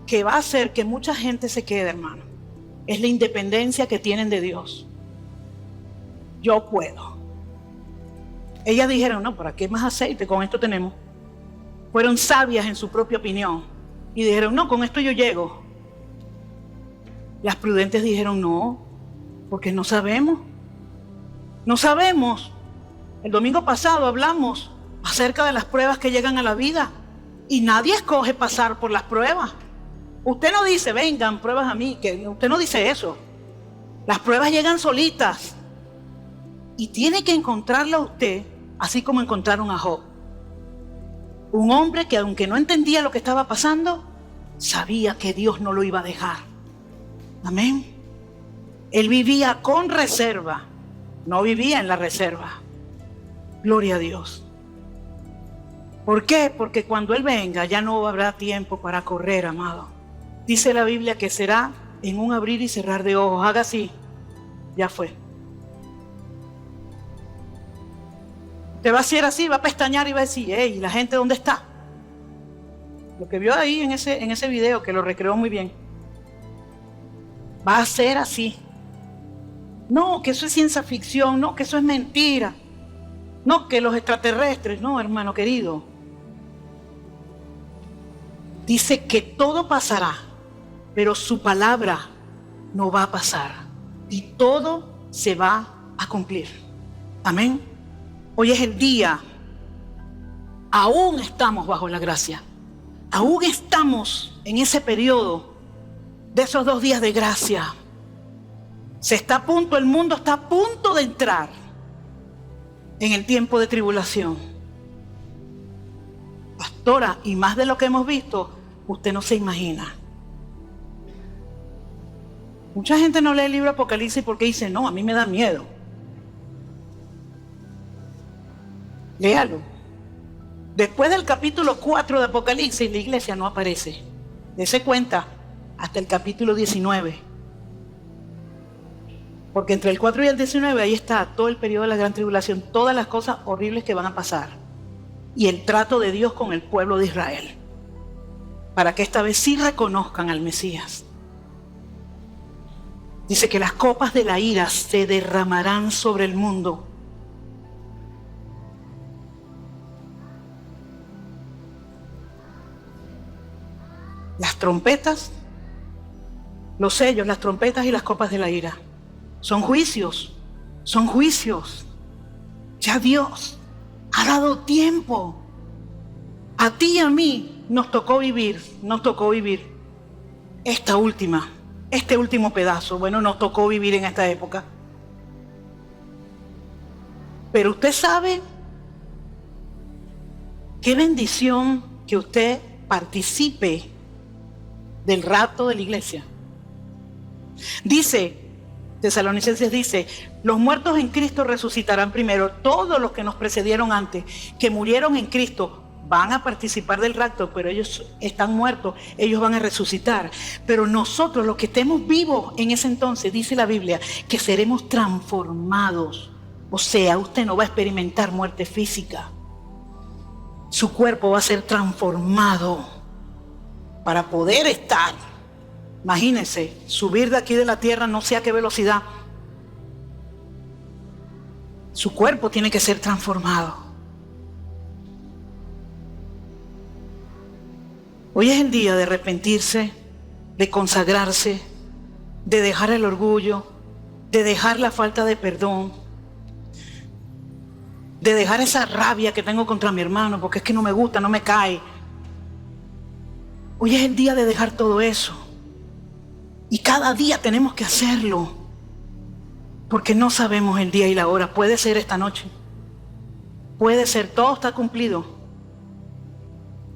que va a hacer que mucha gente se quede, hermano, es la independencia que tienen de Dios. Yo puedo. Ellas dijeron, no, ¿para qué más aceite? Con esto tenemos. Fueron sabias en su propia opinión y dijeron, no, con esto yo llego. Las prudentes dijeron no, porque no sabemos. No sabemos. El domingo pasado hablamos acerca de las pruebas que llegan a la vida y nadie escoge pasar por las pruebas. Usted no dice, vengan pruebas a mí, que usted no dice eso. Las pruebas llegan solitas y tiene que encontrarla usted, así como encontraron a Job. Un hombre que aunque no entendía lo que estaba pasando, sabía que Dios no lo iba a dejar. Amén. Él vivía con reserva, no vivía en la reserva. Gloria a Dios. ¿Por qué? Porque cuando Él venga ya no habrá tiempo para correr, amado. Dice la Biblia que será en un abrir y cerrar de ojos. Haga así, ya fue. Te va a hacer así, va a pestañear y va a decir, hey, ¿la gente dónde está? Lo que vio ahí en ese video, que lo recreó muy bien. Va a ser así. No, que eso es ciencia ficción. No, que eso es mentira. No, que los extraterrestres. No, hermano querido. Dice que todo pasará, pero su palabra no va a pasar. Y todo se va a cumplir. Amén. Hoy es el día. Aún estamos bajo la gracia. Aún estamos en ese periodo de esos 2 días de gracia. El mundo está a punto de entrar en el tiempo de tribulación. pastora, y más de lo que hemos visto, usted no se imagina. Mucha gente no lee el libro Apocalipsis porque dice, no, a mí me da miedo. Léalo. Después del capítulo 4 de Apocalipsis, la iglesia no aparece. Dese cuenta, hasta el capítulo 19. Porque entre el 4 y el 19, ahí está todo el periodo de la gran tribulación, todas las cosas horribles que van a pasar. Y el trato de Dios con el pueblo de Israel. Para que esta vez sí reconozcan al Mesías. Dice que las copas de la ira se derramarán sobre el mundo. Las trompetas, los sellos, las trompetas y las copas de la ira. Son juicios, son juicios. Ya Dios ha dado tiempo. A ti y a mí nos tocó vivir este último pedazo. Bueno, nos tocó vivir en esta época. Pero usted sabe qué bendición que usted participe del rapto de la iglesia. Dice, Tesalonicenses dice, los muertos en Cristo resucitarán primero. Todos los que nos precedieron antes, que murieron en Cristo, van a participar del rapto, pero ellos están muertos, ellos van a resucitar. Pero nosotros, los que estemos vivos en ese entonces, dice la Biblia, que seremos transformados. O sea, usted no va a experimentar muerte física. Su cuerpo va a ser transformado para poder estar. Imagínense, subir de aquí de la tierra no sé a qué velocidad. Su cuerpo tiene que ser transformado. Hoy es el día de arrepentirse, de consagrarse, de dejar el orgullo, de dejar la falta de perdón, de dejar esa rabia que tengo contra mi hermano porque es que no me gusta, no me cae. Hoy es el día de dejar todo eso. Y cada día tenemos que hacerlo. Porque no sabemos el día y la hora. Puede ser esta noche. Puede ser, todo está cumplido.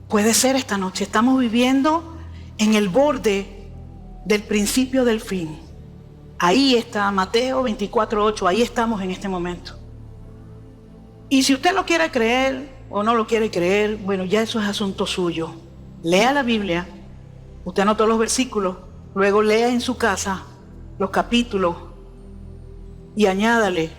Puede ser esta noche. Estamos viviendo en el borde del principio del fin. Ahí está Mateo 24:8. Ahí estamos en este momento. Y si usted lo quiere creer o no lo quiere creer, bueno, ya eso es asunto suyo. Lea la Biblia. Usted anotó los versículos. Luego lea en su casa los capítulos y añádale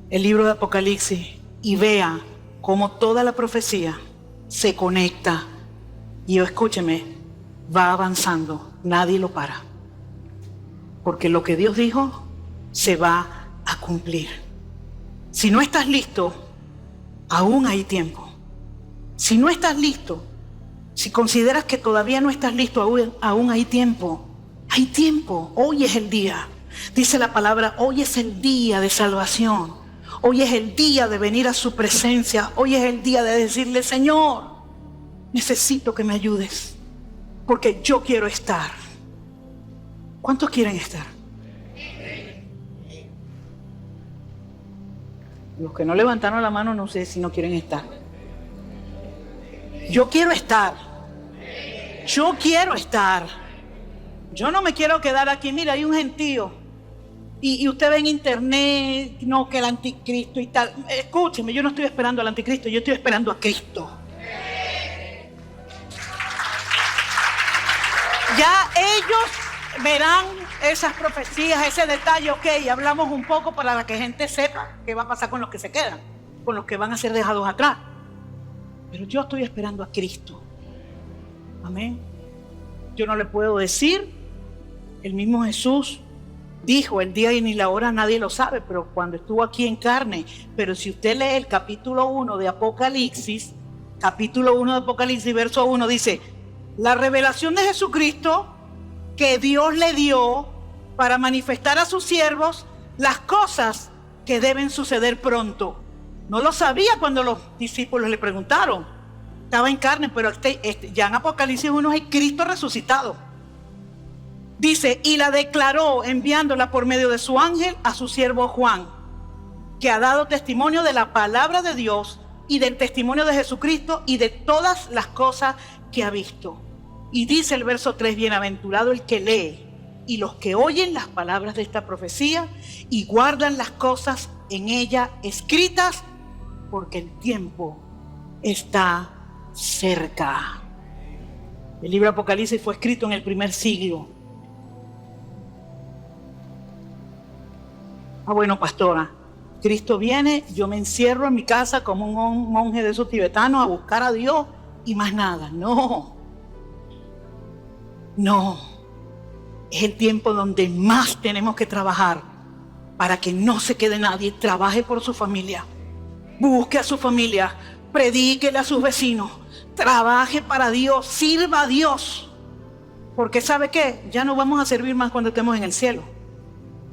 el libro de Apocalipsis y vea cómo toda la profecía se conecta y escúcheme, va avanzando, nadie lo para. Porque lo que Dios dijo se va a cumplir. Si no estás listo, aún hay tiempo. Si no estás listo, si consideras que todavía no estás listo, aún hay tiempo. Hay tiempo. Hoy es el día. Dice la palabra, hoy es el día de salvación. Hoy es el día de venir a su presencia. Hoy es el día de decirle, Señor, necesito que me ayudes. Porque yo quiero estar. ¿Cuántos quieren estar? Los que no levantaron la mano no sé si no quieren estar. Yo quiero estar. Yo quiero estar. Yo no me quiero quedar aquí. Mira, hay un gentío. Y usted ve en internet, no, que el anticristo y tal. Escúcheme, yo no estoy esperando al anticristo, yo estoy esperando a Cristo. Ya ellos verán esas profecías, ese detalle, ok, hablamos un poco para que la gente sepa qué va a pasar con los que se quedan, con los que van a ser dejados atrás. Pero yo estoy esperando a Cristo. Amén. Yo no le puedo decir, el mismo Jesús dijo, el día y ni la hora nadie lo sabe, pero cuando estuvo aquí en carne. Pero si usted lee el capítulo 1 de Apocalipsis, verso 1, dice, la revelación de Jesucristo que Dios le dio para manifestar a sus siervos las cosas que deben suceder pronto. No lo sabía cuando los discípulos le preguntaron. Estaba en carne, pero ya en Apocalipsis 1 hay Cristo resucitado. Dice, y la declaró enviándola por medio de su ángel a su siervo Juan, que ha dado testimonio de la palabra de Dios y del testimonio de Jesucristo y de todas las cosas que ha visto. Y dice el verso 3, bienaventurado el que lee y los que oyen las palabras de esta profecía y guardan las cosas en ella escritas, porque el tiempo está cerca. El libro de Apocalipsis fue escrito en el primer siglo. Bueno, pastora, Cristo viene, yo me encierro en mi casa como un monje de esos tibetanos a buscar a Dios y más nada. No. Es el tiempo donde más tenemos que trabajar para que no se quede nadie. Trabaje por su familia, busque a su familia, predíquele a sus vecinos, trabaje para Dios, sirva a Dios. Porque ¿sabe qué? Ya no vamos a servir más cuando estemos en el cielo.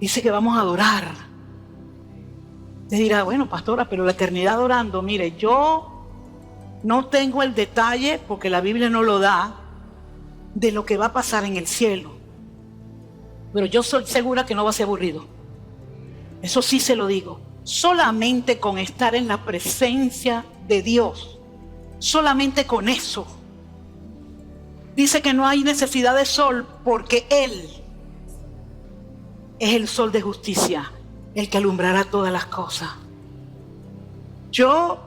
Dice que vamos a adorar. Usted dirá, bueno, pastora, pero la eternidad adorando. Mire, yo no tengo el detalle, porque la Biblia no lo da, de lo que va a pasar en el cielo. Pero yo soy segura que no va a ser aburrido. Eso sí se lo digo. Solamente con estar en la presencia de Dios, solamente con eso. Dice que no hay necesidad de sol porque Él es el sol de justicia, el que alumbrará todas las cosas. Yo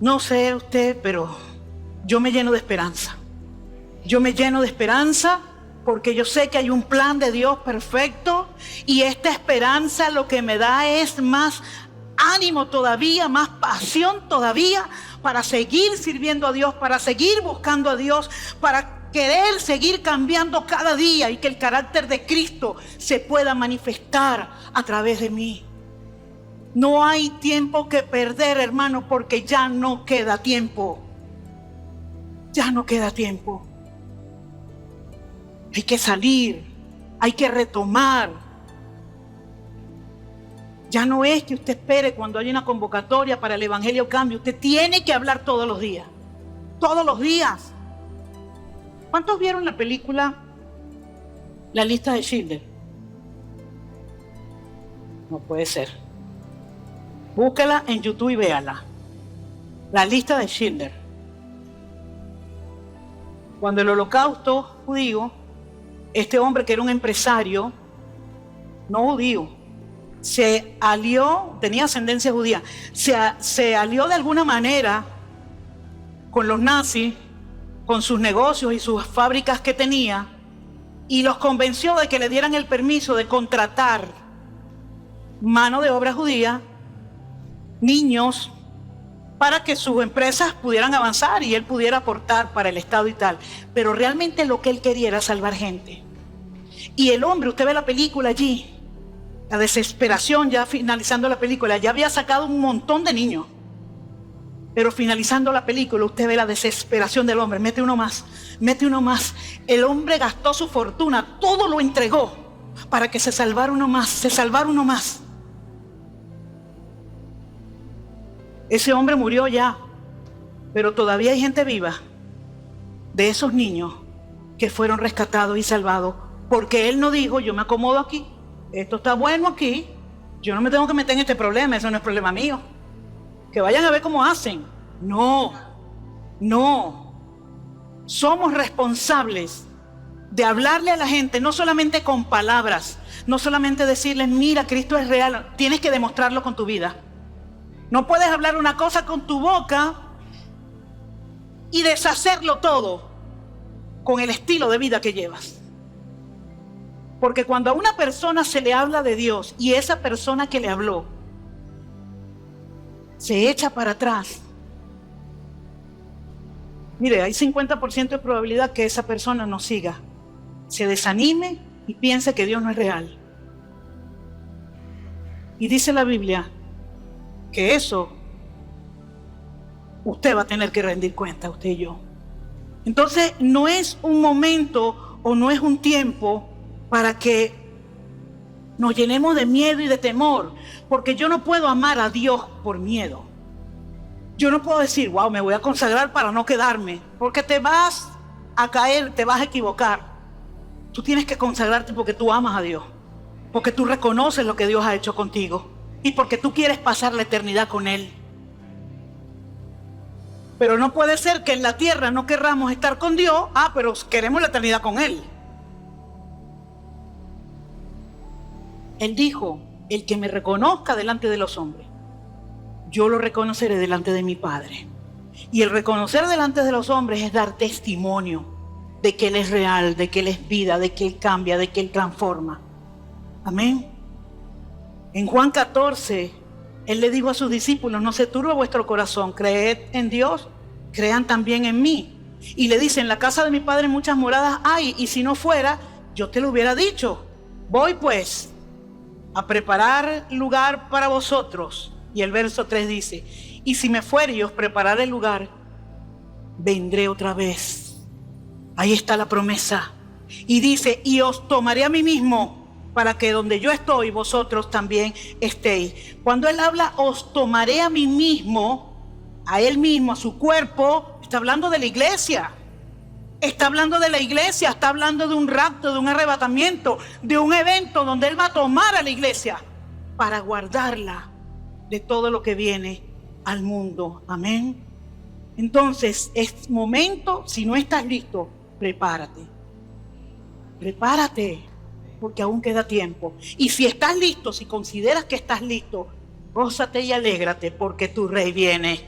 no sé usted, pero yo me lleno de esperanza. Yo me lleno de esperanza porque yo sé que hay un plan de Dios perfecto, y esta esperanza lo que me da es más ánimo todavía, más pasión todavía para seguir sirviendo a Dios, para seguir buscando a Dios, para querer seguir cambiando cada día y que el carácter de Cristo se pueda manifestar a través de mí. No hay tiempo que perder, hermano, porque ya no queda tiempo. Ya no queda tiempo. Hay que salir, hay que retomar. Ya no es que usted espere cuando hay una convocatoria para el Evangelio Cambio. Usted tiene que hablar todos los días. Todos los días. ¿Cuántos vieron la película La lista de Schindler? No puede ser. Búsquela en YouTube y véala. La lista de Schindler. Cuando el holocausto judío, este hombre que era un empresario, no judío, se alió, tenía ascendencia judía, se alió de alguna manera con los nazis, con sus negocios y sus fábricas que tenía, y los convenció de que le dieran el permiso de contratar mano de obra judía, niños, para que sus empresas pudieran avanzar y él pudiera aportar para el Estado y tal. Pero realmente lo que él quería era salvar gente. Y el hombre, usted ve la película allí, la desesperación, ya finalizando la película, ya había sacado un montón de niños. Pero finalizando la película, usted ve la desesperación del hombre. Mete uno más, mete uno más. El hombre gastó su fortuna, todo lo entregó para que se salvara uno más, se salvara uno más. Ese hombre murió ya, pero todavía hay gente viva de esos niños que fueron rescatados y salvados, porque él no dijo, yo me acomodo aquí, esto está bueno aquí, yo no me tengo que meter en este problema, eso no es problema mío. Que vayan a ver cómo hacen. No. Somos responsables de hablarle a la gente, no solamente con palabras, no solamente decirles, mira, Cristo es real, tienes que demostrarlo con tu vida. No puedes hablar una cosa con tu boca y deshacerlo todo con el estilo de vida que llevas. Porque cuando a una persona se le habla de Dios y esa persona que le habló se echa para atrás, mire, hay 50% de probabilidad que esa persona no siga, se desanime y piense que Dios no es real. Y dice la Biblia que eso usted va a tener que rendir cuenta, usted y yo. Entonces no es un momento o no es un tiempo para que nos llenemos de miedo y de temor, porque yo no puedo amar a Dios por miedo. Yo no puedo decir, wow, me voy a consagrar para no quedarme, porque te vas a caer, te vas a equivocar. Tú tienes que consagrarte porque tú amas a Dios, porque tú reconoces lo que Dios ha hecho contigo y porque tú quieres pasar la eternidad con Él. Pero no puede ser que en la tierra no querramos estar con Dios, pero queremos la eternidad con Él. Él dijo, el que me reconozca delante de los hombres, yo lo reconoceré delante de mi Padre. Y el reconocer delante de los hombres es dar testimonio de que Él es real, de que Él es vida, de que Él cambia, de que Él transforma. Amén. En Juan 14, Él le dijo a sus discípulos, no se turbe vuestro corazón, creed en Dios, crean también en mí. Y le dice, en la casa de mi Padre muchas moradas hay, y si no fuera, yo te lo hubiera dicho. Voy pues a preparar lugar para vosotros. Y el verso 3 dice, y si me fuere y os prepararé el lugar, vendré otra vez. Ahí está la promesa. Y dice, y os tomaré a mí mismo, para que donde yo estoy, vosotros también estéis. Cuando Él habla, os tomaré a mí mismo, a Él mismo, a su cuerpo, está hablando de la iglesia. Está hablando de la iglesia, está hablando de un rapto, de un arrebatamiento, de un evento donde Él va a tomar a la iglesia para guardarla de todo lo que viene al mundo. Amén. Entonces, es momento, si no estás listo, prepárate. Prepárate, porque aún queda tiempo. Y si estás listo, si consideras que estás listo, gózate y alégrate porque tu rey viene.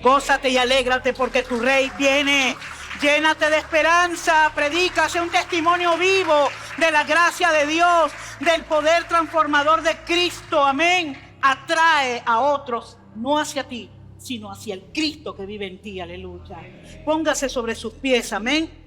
Gózate y alégrate porque tu rey viene. Llénate de esperanza, predica, sé un testimonio vivo de la gracia de Dios, del poder transformador de Cristo. Amén. Atrae a otros, no hacia ti, sino hacia el Cristo que vive en ti. Aleluya. Póngase sobre sus pies. Amén.